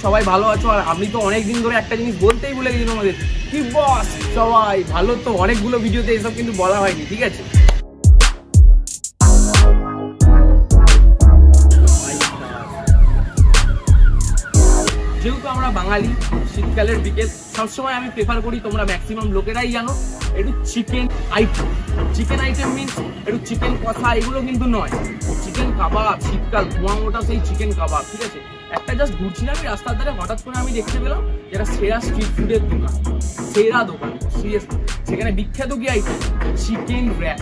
সবাই ভালো আছো। আর আমি তো অনেকদিন ধরে একটা জিনিস বলতেই ভুলে গেছি তোমাদের, কি বস সবাই ভালো তো? অনেকগুলো ভিডিওতে এসব কিন্তু বলা হয়নি, ঠিক আছে? যেহেতু আমরা বাঙালি, শীতকালের বিকেল সবসময় আমি প্রেফার করি, তোমরা ম্যাক্সিমাম লোকেরাই জানো, একটু chicken item. Chicken item means একটু চিকেন কষা, এগুলো কিন্তু নয়, চিকেন কাবাব। শীতকাল ধোঁয়া ওটা সেই চিকেন কাবাব, ঠিক আছে? একটা জাস্ট ঘুরছিলাম রাস্তার ধারে, হঠাৎ করে আমি দেখতে পেলাম যেটা সেরা স্ট্রিট ফুডের দোকান, সেরা দোকান সিরিয়াসলি। সেখানে বিখ্যাত কি item? Chicken wrap,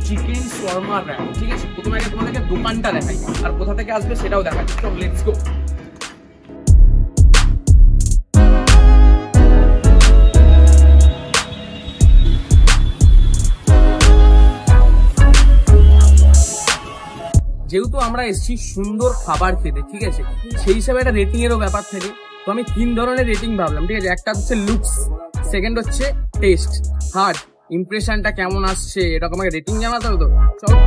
chicken shawarma wrap, ঠিক আছে? প্রথমে আগে তোমাদেরকে দোকানটা দেখাই, আর কোথা থেকে আসবে সেটাও দেখাচ্ছি। তো লেটস গো। যেহেতু আমরা এসেছি সুন্দর খাবার খেতে, ঠিক আছে, সেই হিসাবে একটা রেটিং এরও ব্যাপার থাকে। তো আমি 3 ধরনের রেটিং ভাবলাম, ঠিক আছে? একটা হচ্ছে লুকস, সেকেন্ড হচ্ছে টেস্ট, থার্ড ইমপ্রেশনটা কেমন আসছে, এরকম আমাকে রেটিং জানাতে হবে। তো চলো।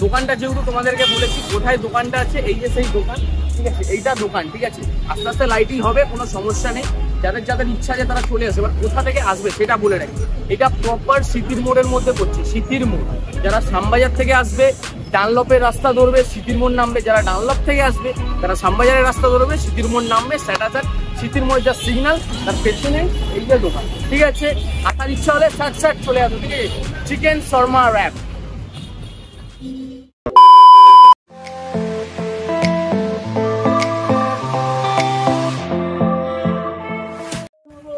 দোকানটা যেহেতু তোমাদেরকে বলেছি কোথায় দোকানটা আছে, এই যে সেই দোকান, ঠিক আছে? এইটা দোকান, ঠিক আছে? আস্তে আস্তে লাইটিং হবে, কোনো সমস্যা নেই। যাদের যাদের ইচ্ছা আছে তারা চলে আসবে। এবার কোথা থেকে আসবে সেটা বলে রাখি, এটা প্রপার সিটির মোড়ের মধ্যে পড়ছে, সিটির মোড়। যারা শ্যামবাজার থেকে আসবে ডানলপের রাস্তা ধরবে, সিটির মোড় নামবে। যারা ডানলপ থেকে আসবে তারা শ্যামবাজারের রাস্তা ধরবে, সিটির মোড় নামবে। স্যাটাচার সিটির মোড় যা সিগন্যাল, তার পেছনে এই যে দোকান, ঠিক আছে? আসার ইচ্ছা হলে সাট চলে আসবে, ঠিক আছে? Chicken shawarma wrap.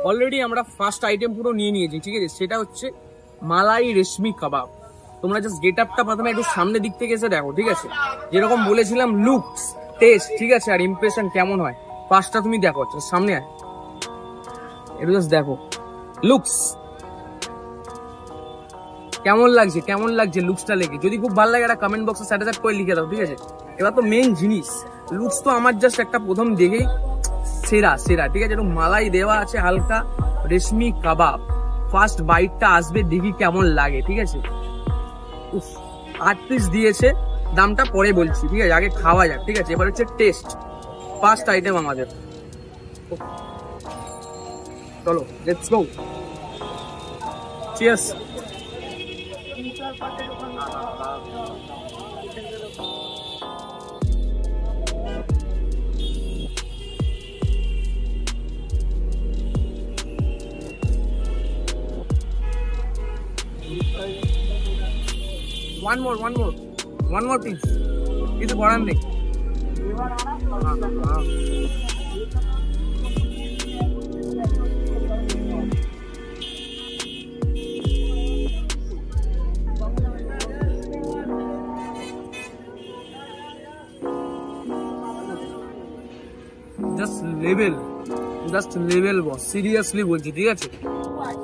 অলরেডি আমরা ফার্স্ট আইটেম পুরো নিয়ে নিয়েছি, ঠিক আছে? সেটা হচ্ছে মালাই রেশমি কাবাব। তোমরা জাস্ট গেট আপটা প্রথমে একটু সামনের দিক থেকে এসে দেখো, ঠিক আছে? যেরকম বলেছিলাম লুকস, টেস্ট, ঠিক আছে, আর ইমপ্রেশন কেমন হয়, ফার্স্টটা তুমি দেখো, সামনে আয়, একটু জাস্ট দেখো লুকস কেমন লাগছে, কেমন লাগছে লুকসটা লেগে। যদি খুব ভালো লাগে একটা কমেন্ট বক্সে স্যাটাচার করে লিখে দাও, ঠিক আছে? এবার তো মেইন জিনিস লুকস, তো আমার জাস্ট একটা প্রথম দেখেই সেরা সেরা, ঠিক আছে? একটু মালাই দেওয়া আছে, হালকা রেশমি কাবাব। ফার্স্ট বাইটটা আসবে, দেখি কেমন লাগে, ঠিক আছে? উফ, 8 পিস দিয়েছে, দামটা পরে বলছি, ঠিক আছে? আগে খাওয়া যাক, ঠিক আছে? এবার হচ্ছে টেস্ট, ফার্স্ট আইটেম আমাদের। চলো let's go, cheers. one more piece, কিছু করার নেই। জাস্ট লেভেল বস, সিরিয়াসলি বলছি, ঠিক আছে?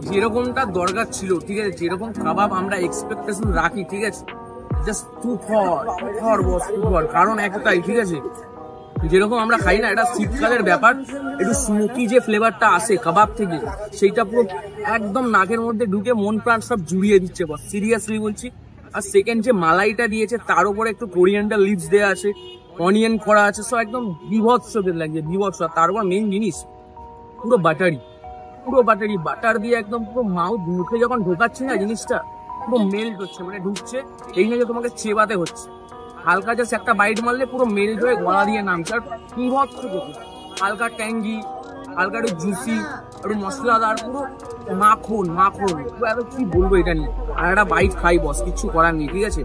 যেরকমটা দরকার ছিল, ঠিক আছে, যেরকম কাবাব আমরা এক্সপেকটেশন রাখি, ঠিক আছে, just two four boss, two four. কারণ একটাই, ঠিক আছে, যেরকম আমরা খাই না, এটা শীতকালের ব্যাপার, একটু স্মোকি যে ফ্লেভারটা আসে কাবাব থেকে, সেইটা পুরো একদম নাকের মধ্যে ঢুকে মন প্রাণ সব জুড়িয়ে দিচ্ছে বস, সিরিয়াসলি বলছি। আর সেকেন্ড যে মালাইটা দিয়েছে, তার উপরে একটু কোরিয়ান্ডার লিভস দেওয়া আছে, অনিয়ন করা আছে, সব একদম বিভৎস লাগছে, বিভৎস। তার উপর মেইন জিনিস পুরো বাটারি, বাটার দিয়ে একদম পুরো মাউথ মুখে যখন ঢোকাচ্ছে না, জিনিসটা পুরো মেল্ট হচ্ছে, মানে ঢুকছে, এই না যে তোমাকে চেবাতে হচ্ছে, হালকা জাস্ট একটা বাইট মারলে পুরো মেল্ট হয়ে গলা দিয়ে নামছে। আর বিভৎস হালকা ট্যাঙ্গি, হালকা একটু জুসি, একটু মশলাদার, পুরো মাখন এত কি বলবো এটা নিয়ে। আর একটা বাইট খাই বস, কিচ্ছু করার নেই, ঠিক আছে?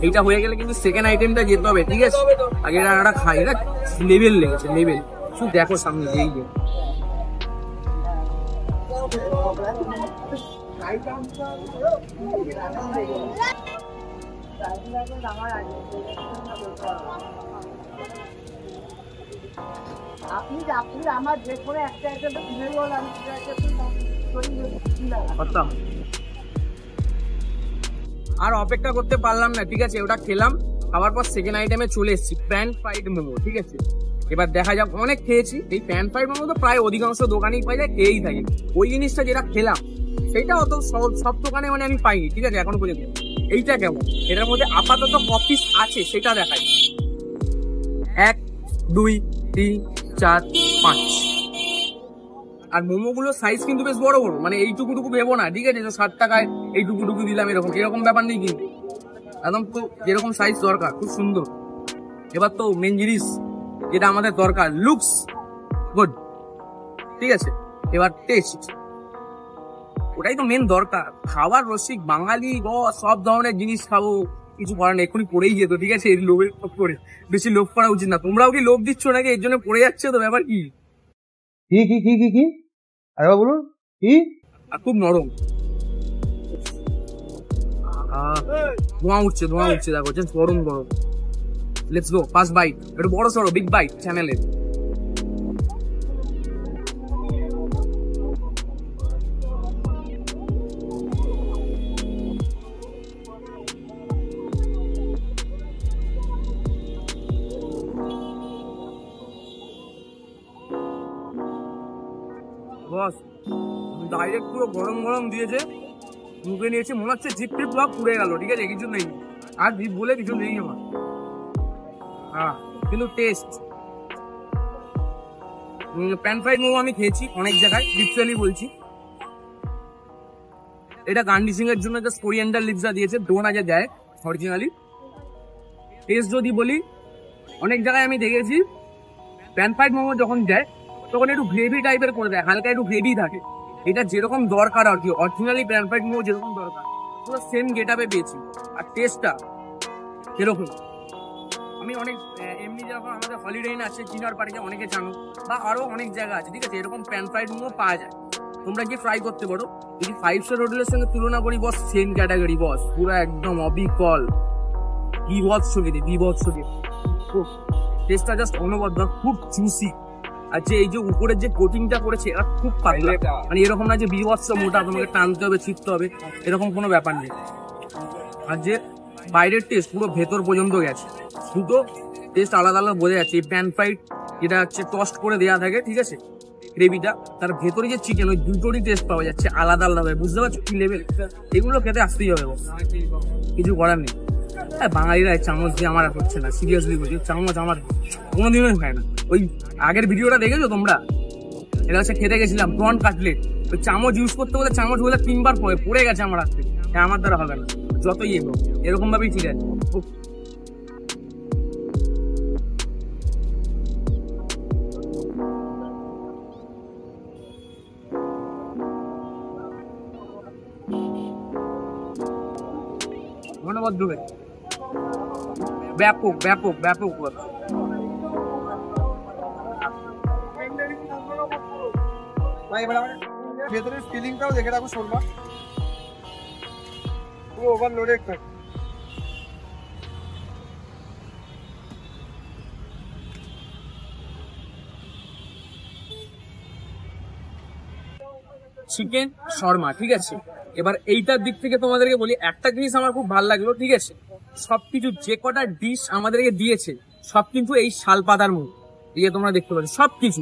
এইটা হয়ে গেলে কিন্তু সেকেন্ড আইটেমটা যেতে হবে, ঠিক আছে? আগে একটা খাই, এটা লেভেল লেগেছে, লেভেল। শুধু দেখো সামনে এই যে আপনি আমার যে করে একটা কিনে বললাম, আর অপেক্ষা করতে পারলাম না, ঠিক আছে? ওটা খেলাম, খাওয়ার পর সেকেন্ড আইটেমে চলে এসেছি প্যান ফ্রাইড মোমো, ঠিক আছে? এবার দেখা যাক, অনেক খেয়েছি এই প্যান ফ্রাইড মোমো তো প্রায় অধিকাংশ দোকানেই পাই যায়, খেয়েই থাকি। ওই জিনিসটা যেটা খেলাম সেইটা অত সব দোকানে মানে আমি পাইনি, ঠিক আছে এখনো পর্যন্ত। এইটা কেমন, এটার মধ্যে আপাতত কপিস আছে সেটা দেখাই। 1 2 3 4 5। আর মোমোগুলোর সাইজ কিন্তু বেশ বড় বড়, মানে এইটুকুটুকু ভেবো না, ঠিক আছে 60 টাকায় এইটুকুটুকু দিলাম এরকম ব্যাপার নেই কিন্তু, একদম তো যেরকম সাইজ দরকার, খুব সুন্দর। এবার তো মেন জিনিস যেটা আমাদের দরকার, লুকস গুড, ঠিক আছে। এবার টেস্ট, ওটাই তো মেন দরকার। খাবার রসিক বাঙালি সব ধরনের জিনিস খাবো, কিছু করার নেই, এক্ষুনি পড়েই যেত, ঠিক আছে। এই লোভের করে বেশি লোভ করা উচিত না। তোমরাও কি লোভ দিচ্ছ নাকি, এর জন্য পড়ে যাচ্ছে তো, ব্যাপার কি? কি কি কি কি কি আরে বলুন কি? আর খুব নরম, ধোঁয়া উঠছে দেখো, জাস্ট গরম। লেটস গো, ফার্স্ট বাইট, একটু বড় সড়ো বিগ বাইট চ্যানেলের। বস ডাইরেক্ট পুরো গরম দিয়েছে, মুখে নিয়েছে, মনে হচ্ছে জিপ টিপ সব পুড়ে গেল, ঠিক আছে, কিছু নেই আর, জিপ বলে কিছু নেই আমার। হ্যাঁ কিন্তু টেস্ট, প্যান ফ্রাইড মোমো আমি খেয়েছি অনেক জায়গায়, লিটারালি বলছি। এটা গার্নিশিং এর জন্য জাস্ট কোরিয়ান্ডার লিভসা দিয়েছে, ডোনা যা দেয় অরিজিনালি। টেস্ট যদি বলি, অনেক জায়গায় আমি দেখেছি প্যান ফ্রাইড মোমো যখন দেয় তখন একটু গ্রেভি টাইপের করে দেয়, হালকা একটু গ্রেভি থাকে। এটা যেরকম দরকার আর কি, অরিজিনালি প্যান ফ্রাইড মোমো যেরকম দরকার পুরো সেম গেট আপে পেয়েছি। আর টেস্টটা সেরকম, আমি অনেক এমনি যখন আমাদের হলিডে ইন আছে চিনার পার্কে, অনেকে জানো, বা আরো অনেক জায়গা আছে, ঠিক আছে, এরকম প্যান ফ্রাইড মোমো পাওয়া যায়, তোমরা গিয়ে ফ্রাই করতে পারো। যদি 5 স্টার হোটেলের সঙ্গে তুলনা করি বস, সেম ক্যাটাগরি বস, পুরো একদম অবিকল, বিভৎস খেতে। টেস্টটা জাস্ট অনবদ্য, খুব জুসি। আর যে এই যে উপরের যে কোটিংটা করেছে এটা খুব পাতলা, মানে এরকম না যে বিভৎস মোটা, তোমাকে টানতে হবে ছিটতে হবে, এরকম কোনো ব্যাপার নেই। আর যে বাইরের টেস্ট পুরো ভেতর পর্যন্ত গেছে, দুটো টেস্ট আলাদা বোঝা যাচ্ছে। এই প্যান ফ্রাইড যেটা হচ্ছে টস্ট করে দেওয়া থাকে, ঠিক আছে, গ্রেভিটা, তার ভেতরে যে চিকেন, ওই দুটোরই টেস্ট পাওয়া যাচ্ছে আলাদা ভাবে, বুঝতে পারছো কি লেভেল? এগুলো খেতে আসতেই হবে, কিছু করার নেই। হ্যাঁ বাঙালিরা চামচ দিয়ে আমার হচ্ছে না, সিরিয়াসলি বলছি, চামচ আমার কোনোদিনই হয় না। ওই আগের ভিডিওটা দেখেছো তোমরা, এটা হচ্ছে খেতে গেছিলাম প্রন কাটলেট, ওই চামচ ইউজ করতে বলে চামচ বলে 3 বার পড়ে গেছে আমার হাত থেকে। হ্যাঁ আমার দ্বারা হবে না, যতই এরকম ভাবেই ঠিক আছে। অনবদ্য ব্যাপক ভেতরের ফিলিংটাও দেখে রাখো, শোনবা পুরো ওভারলোডেড থাকে। চিকেন শর্মা, ঠিক আছে। এবার এইটার দিক থেকে তোমাদেরকে বলি, একটা জিনিস আমার খুব ভালো লাগলো, ঠিক আছে, সবকিছু যে কটা ডিশ আমাদেরকে দিয়েছে সব কিন্তু এই শাল পাতার মধ্যে, দিয়ে তোমরা দেখতে পাচ্ছ সবকিছু,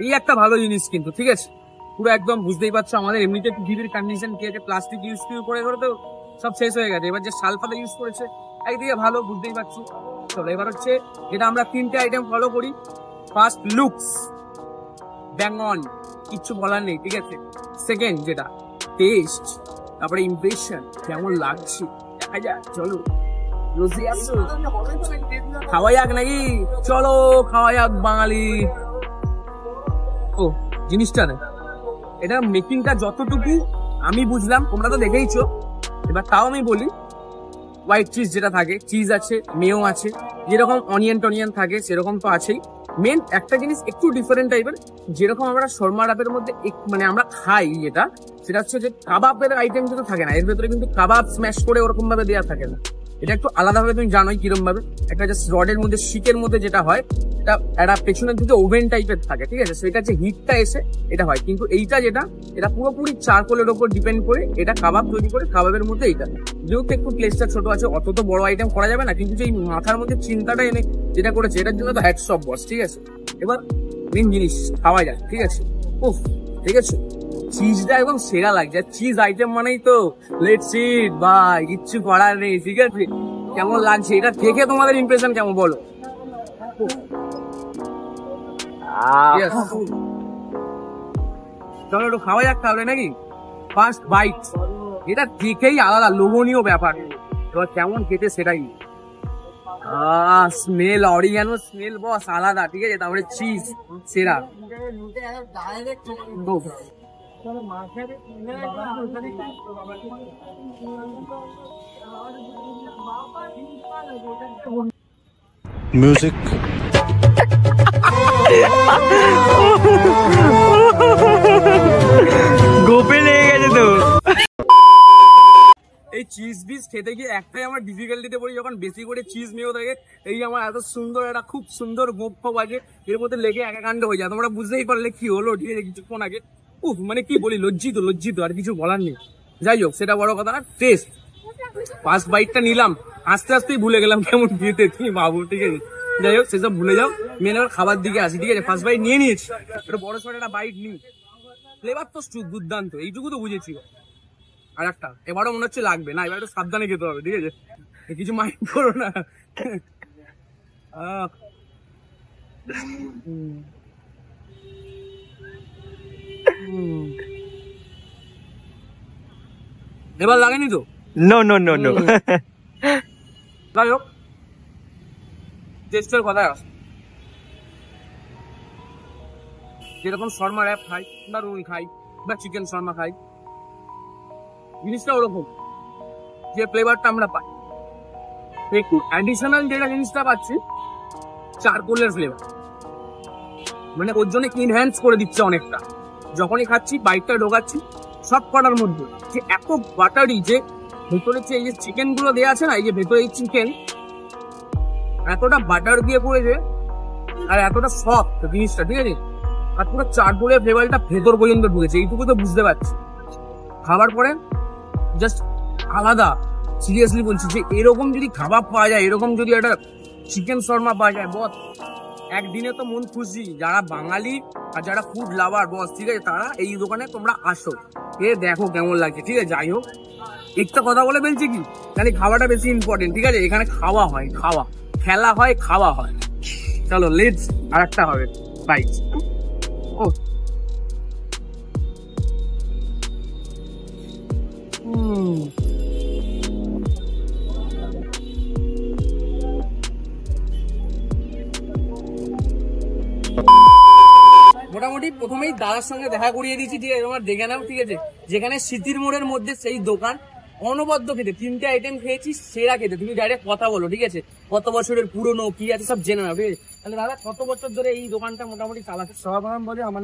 এই একটা ভালো জিনিস কিন্তু, ঠিক আছে, পুরো একদম বুঝতেই পারছো আমাদের এমনিতে পৃথিবীর কন্ডিশন কি আছে, প্লাস্টিক ইউজ করে তো সব শেষ হয়ে গেছে। এবার যে শাল পাতা ইউজ করেছে একদিকে ভালো, বুঝতেই পারছি। চলো এবার হচ্ছে যেটা আমরা 3টে আইটেম ফলো করি। ফার্স্ট লুকস, ব্যাং অন, কিচ্ছু বলার নেই, ঠিক আছে। সেকেন্ড যেটা টেস্ট, তারপরে ইমপ্রেশন, কেমন লাগছে দেখা যাক। চলো খাওয়া যাক নাকি, চলো খাওয়া যাক বাঙালি। ও জিনিসটা না, এটা মেকিংটা যতটুকু আমি বুঝলাম, তোমরা তো দেখেইছো, এবার তাও আমি বলি, হোয়াইট চিজ যেটা থাকে, চিজ আছে, মেও আছে, যেরকম অনিয়ন টনিয়ন থাকে সেরকম তো আছেই। মেন একটা জিনিস একটু ডিফারেন্ট টাইপের, যেরকম আমরা শর্মা রাপের মধ্যে মানে আমরা খাই যেটা, সেটা হচ্ছে যে কাবাবের আইটেম যেটা থাকে না, এর ভেতরে কিন্তু কাবাব স্ম্যাশ করে ওরকম ভাবে দেওয়া থাকে না, এটা একটু আলাদাভাবে, তুমি জানোই কিরম ভাবে, একটা জাস্ট রডের মধ্যে শিকের মধ্যে যেটা হয়, এটা পেছনের দিকে ওভেন টাইপের থাকে, ঠিক আছে, সেটা যে হিটটা এসে এটা হয়। কিন্তু এইটা যেটা, এটা পুরোপুরি চারকোলের ওপর ডিপেন্ড করে এটা কাবাব তৈরি করে, কাবাবের মধ্যে এইটা যেহেতু একটু প্লেসটা ছোট আছে, অত তো বড় আইটেম করা যাবে না, কিন্তু যে মাথার মধ্যে চিন্তাটা এনে যেটা করেছে এটার জন্য তো হ্যাটস অফ বস, ঠিক আছে। এবার মেন জিনিস খাওয়া যায়, ঠিক আছে। উফ, ঠিক আছে, চিজটা একদম সেরা লাগছে। চিজ আইটেম মানেই তো লেটস ইট ভাই, কিচ্ছু করার নেই, ঠিক আছে। কেমন লাগছে এটা থেকে তোমাদের ইমপ্রেশন কেমন বলো? চলো একটু খাওয়া যাক তাহলে নাকি। ফার্স্ট বাইট এটা দেখেই আলাদা লোভনীয় ব্যাপার। এবার কেমন খেতে সেটাই। স্মেল, অরিগানো স্মেল বস আলাদা, ঠিক আছে। তারপরে চিজ সেরা। মিউজিক গোপে লেগে গেছে তো। এই চিজ বিজ খেতে গিয়ে একটাই আমার ডিফিকাল্টিতে পড়ি, যখন বেশি করে চিজ মেয়েও থাকে। এই আমার এত সুন্দর একটা খুব সুন্দর গোপ আছে, এর মধ্যে লেগে একাকাণ্ড হয়ে যায়। তোমরা বুঝতেই পারলে কি হলো, ঠিক আছে, কিছুক্ষণ আগে। উফ, মানে কি বলি, লজ্জিত আর কিছু বলার নেই। যাই হোক, সেটা বড় কথা না। টেস্ট ফার্স্ট বাইটটা নিলাম, আস্তে আস্তেই ভুলে গেলাম কেমন খেতে, তুমি ভাবো, ঠিক আছে। যাই হোক, সেসব ভুলে যাও, মেন আবার খাবার দিকে আসি, ঠিক আছে। ফার্স্ট বাইট নিয়ে নিয়েছি, একটা বড় সড়ো একটা বাইট নিই। ফ্লেভার তো দুর্দান্ত, এইটুকু তো বুঝেছি। আর একটা এবারও মনে হচ্ছে লাগবে না, এবার একটু সাবধানে খেতে হবে, ঠিক আছে। কিছু মাইন্ড করো না। এবার লাগেনি তো? No no no no. যাই হোক, টেস্টের কথায় আসে। যেরকম শর্মা র্যাপ খাই বা রোল খাই বা চিকেন শর্মা খাই, জিনিসটা ওরকম যে ফ্লেভারটা আমরা পাই। একটু অ্যাডিশনাল যেটা জিনিসটা পাচ্ছি, চারকোলের ফ্লেভার, মানে ওর জন্য ইনহ্যান্স করে দিচ্ছে অনেকটা। যখনই খাচ্ছি, বাইকটা ঢোকাচ্ছি, সব কটার মধ্যে যে এত বাটারি, যে ভেতরে যে এই যে চিকেন গুলো দেওয়া আছে না, এই যে ভেতরে এই চিকেন এতটা বাটার দিয়ে পড়েছে আর এতটা সফট জিনিসটা, ঠিক আছে। আর পুরো চারকোলের ফ্লেভারটা ভেতর পর্যন্ত ঢুকেছে, এইটুকু তো বুঝতে পারছি। খাবার পরে জাস্ট আলাদা, সিরিয়াসলি বলছি, যে এরকম যদি খাবার পাওয়া যায়, এরকম যদি একটা চিকেন শর্মা পাওয়া যায় বস, একদিনে তো মন খুশি। যারা বাঙালি আর যারা ফুড লাভার বস, ঠিক আছে, তারা এই দোকানে তোমরা আসো, এ দেখো কেমন লাগছে, ঠিক আছে। যাই হোক, একটা কথা বলে বলছি কি, খালি খাওয়াটা বেশি ইম্পর্টেন্ট, ঠিক আছে। এখানে খাওয়া হয়, খেলা হয়, খাওয়া হয়। চলো লেটস আর একটা হবে বাইট। ও মোটামুটি প্রথমেই দাদার সঙ্গে দেখা করিয়ে দিয়েছি, ঠিক আছে। তোমার দেখে নাও, ঠিক আছে। যেখানে স্মৃতির মোড়ের মধ্যে সেই দোকান, অনবদ্য খেতে, 3টে আইটেম খেয়েছি, সেরা খেতে। তুমি ডাইরেক্ট কথা বলো, ঠিক আছে, কত বছরের পুরনো কি আছে সব জেনে নাও, ঠিক আছে। তাহলে দাদা কত বছর ধরে এই দোকানটা মোটামুটি চালাচ্ছে? সর্বপ্রথম বলি, আমার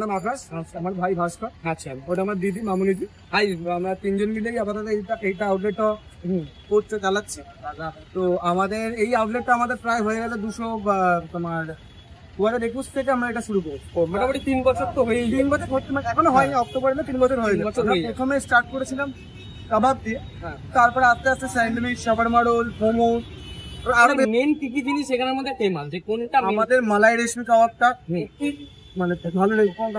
নাম আকাশ, আমার ভাই ভাস্কর, আচ্ছা, ওটা আমার দিদি মামুনিদি। আমরা তিনজন মিলে আপাতত এইটা আউটলেটটা করতে চালাচ্ছি। তো আমাদের এই আউটলেটটা আমাদের প্রায় হয়ে গেল 200, তোমার 2021 থেকে আমরা এটা শুরু করছি। মোটামুটি 3 বছর তো হয়েই, 3 বছর এখনো হয়নি, অক্টোবরে 3 বছর হয়ে গেছে। প্রথমে স্টার্ট করেছিলাম কাবাব দিয়ে, তারপরে আস্তে আস্তে স্যান্ডউইচ, শাওয়ারমা রোল, মোমো, আর মেন কি কি জিনিস এখানের মধ্যে ফেমাস, যে কোনটা? আমাদের মালাই রেশমি কাবাবটা মানে ভালো রেসপন্স,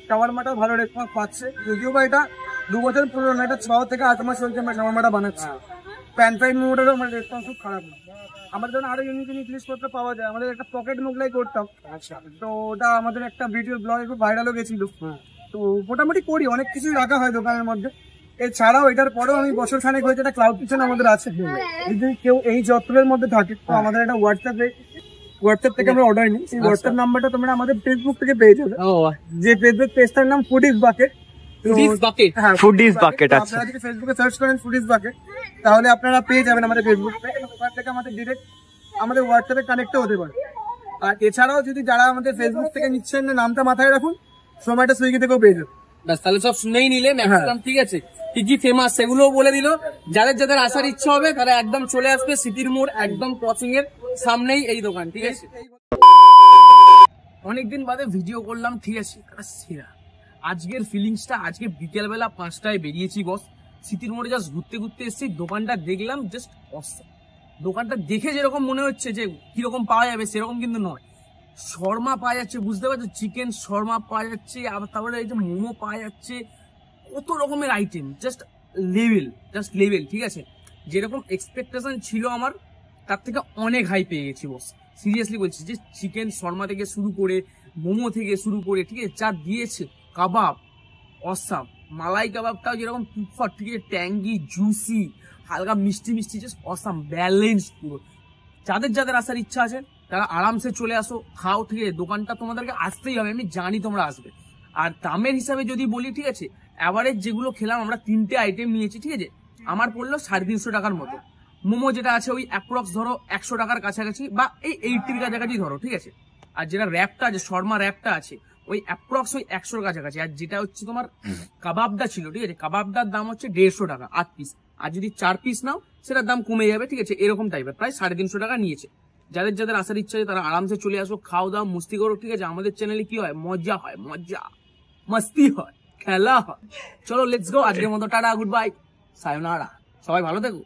শাওয়ারমাটা ভালো রেসপন্স পাচ্ছে। যদিও বা এটা 2 বছর পুরনো, এটা 6 থেকে 8 মাস হয়েছে আমরা শাওয়ারমাটা বানাচ্ছি। প্যান ফ্রাইড মোমোটারও মানে রেসপন্স খুব খারাপ না। আমাদের জন্য আরো ইউনিক জিনিসপত্র পাওয়া যায়। আমাদের একটা পকেট মোগলাই করতাম, তো ওটা আমাদের একটা ভিডিও ব্লগে খুব ভাইরালও গেছিল। তো মোটামুটি করি, অনেক কিছুই রাখা হয় দোকানের মধ্যে। এছাড়াও এটার পরেও আমি বছর খানেক হয়েছে একটা ক্লাউড কিচেন আমাদের আছে। যদি কেউ এই চত্বরের মধ্যে থাকে, তো আমাদের একটা হোয়াটসঅ্যাপ থেকে আমরা অর্ডার নিই। সেই হোয়াটসঅ্যাপ নাম্বারটা তোমরা আমাদের ফেসবুক থেকে পেয়ে যাবে, যে ফেসবুক পেজটার নাম ফুডিজ বাকেট। ফুডিজ বাকেট আছে। আপনারা যদি ফেসবুকে সার্চ করেন ফুডিজ বাকেট, তাহলে আপনারা পেয়ে যাবেন আমাদের ফেসবুক পেজ। ওখান থেকে আমাদের ডিরেক্ট আমাদের হোয়াটসঅ্যাপে কানেক্টও হতে পারে। আর এছাড়াও যদি যারা আমাদের ফেসবুক থেকে নিচ্ছেন, নামটা মাথায় রাখুন, জোম্যাটো সুইগি থেকেও পেয়ে যাবেন। তাহলে সব শুনেই নিলে ম্যাক্সিমাম, ঠিক আছে। কি কি ফেমাস সেগুলোও বলে দিল। যাদের যাদের আসার ইচ্ছা হবে তারা একদম চলে আসবে স্মৃতির মোড়, একদম ক্রসিং এর সামনেই এই দোকান, ঠিক আছে। অনেকদিন বাদে ভিডিও করলাম, ঠিক আছে। সেরা আজকের ফিলিংসটা, আজকে বিকেলবেলা 5টায় বেরিয়েছি বস, স্মৃতির মোড়ে জাস্ট ঘুরতে ঘুরতে এসেছি, দোকানটা দেখলাম, জাস্ট অসম, দোকানটা দেখে যেরকম মনে হচ্ছে যে কিরকম পাওয়া যাবে সেরকম কিন্তু নয়। শর্মা পাওয়া যাচ্ছে, বুঝতে পারছো, চিকেন শর্মা পাওয়া যাচ্ছে, আবার তারপরে এই যে মোমো পাওয়া যাচ্ছে, কত রকমের আইটেম, জাস্ট লেভেল, ঠিক আছে। যেরকম এক্সপেকটেশন ছিল আমার তার থেকে অনেক হাই পেয়ে গেছি বস, সিরিয়াসলি বলছি। যে চিকেন শর্মা থেকে শুরু করে, মোমো থেকে শুরু করে, ঠিক আছে, যা দিয়েছে, কাবাব অসাম, মালাই কাবাবটাও যেরকম তুফার, ঠিক আছে, ট্যাঙ্গি, জুসি, হালকা মিষ্টি মিষ্টি, জাস্ট অসাম, ব্যালেন্স পুরো। যাদের আসার ইচ্ছা আছে তারা আরামসে চলে আসো, খাও, ঠিক আছে। দোকানটা তোমাদেরকে আসতেই হবে, আমি জানি তোমরা আসবে। আর দামের হিসাবে যদি বলি, ঠিক আছে, অ্যাভারেজ যেগুলো খেলাম আমরা 3টে আইটেম নিয়েছি, ঠিক আছে, আমার পড়লো 350 টাকার মতো। মোমো যেটা আছে ওই অ্যাপ্রক্স ধরো 100 টাকার কাছাকাছি, বা এই 80-র কাছাকাছি ধরো, ঠিক আছে। আর যেটা র্যাপটা আছে, শর্মা র্যাপটা আছে, ওই অ্যাপ্রক্স ওই 100-র কাছাকাছি। আর যেটা হচ্ছে তোমার কাবাবটা ছিল, ঠিক আছে, কাবাবটার দাম হচ্ছে 150 টাকা 8 পিস। আর যদি 4 পিস নাও সেটার দাম কমে যাবে, ঠিক আছে, এরকম টাইপের, প্রায় 350 টাকা নিয়েছে। যাদের আসার ইচ্ছা আছে তারা আরামসে চলে আসো, খাও দাও, মস্তি করো, ঠিক আছে। আমাদের চ্যানেলে কি হয়, মজা হয়, মস্তি হয়, খেলা হয়। চলো লেটস গো, আজকের মতো টাটা, গুড বাই, সায়োনারা, সবাই ভালো থেকো।